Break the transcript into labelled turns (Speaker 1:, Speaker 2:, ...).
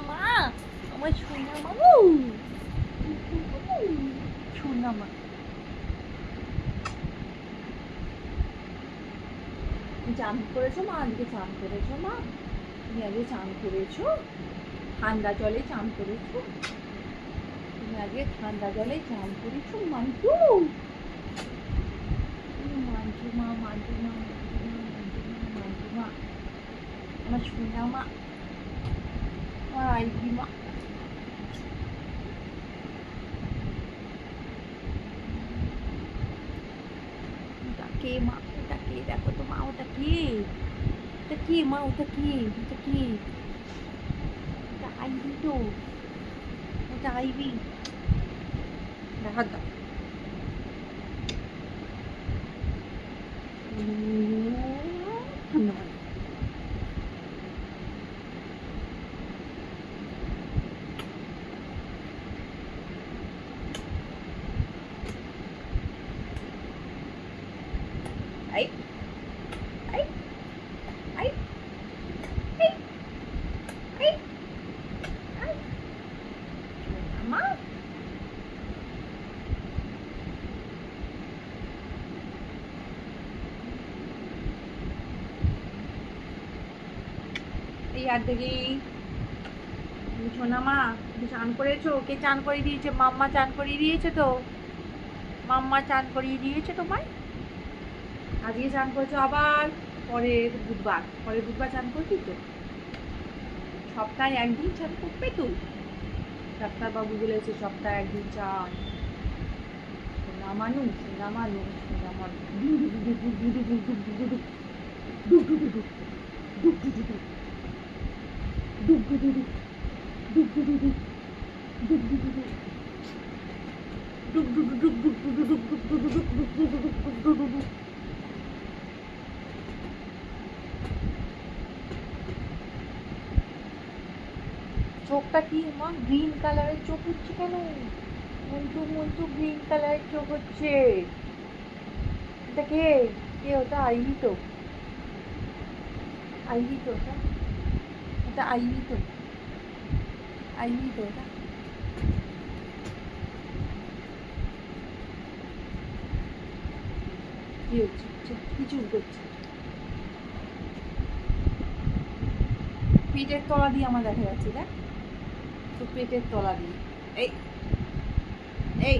Speaker 1: মা, আমার সোনা মা, সোনা মা। চান করেছো মা? আজকে চান করেছো মা? তুমি আজকে চান করেছো? ঠান্ডা জলে চান করেছো? তুমি আজকে ঠান্ডা জলে চান করেছো মান্টু? মান্টু মা, মান্টু মা, মান্টু মা, মান্টু মা, মান্টু মা, আমার সোনা মা, আমার আইডি মা। ওটা কে মা? ওটা কে? দেখো তো মা, ওটা কে? ওটা কে মা? ওটা কে? ওটা কে? ওটা আইবি তো, ওটা আইবি। দেখা দাও। ধন্যবাদ। I I I I I I মা। এই আর দেখি সোনা মা, তুমি চান করেছো? কে চান করিয়ে দিয়েছে? মাম্মা চান করিয়ে দিয়েছে তো? মাম্মা চান করিয়ে দিয়েছে তোমায়? আজকে চান করেছো আবার? পরের বুধবার চান করবি তো? সপ্তাহে একদিন চান করবে তো? ডাক্তারবাবু বলেছে সপ্তাহে একদিন চান। সোনা মানুষ, সোনা মানুষ, সোনা মানুষ। চোখটা কি মা গ্রিন কালারের চোখ হচ্ছে কেন? মন্টু মন্টু গ্রিন কালারের চোখ হচ্ছে। এটা কে? কে ওটা? আইবি তো? আইবি তো ওটা? ওটা আইবি তো? আইবি তো ওটা? কি হচ্ছে? কি চুল করছে? পেটের তলা দিয়ে আমার দেখা যাচ্ছে, দেখ তো পেটের তলা দিয়ে। এই এই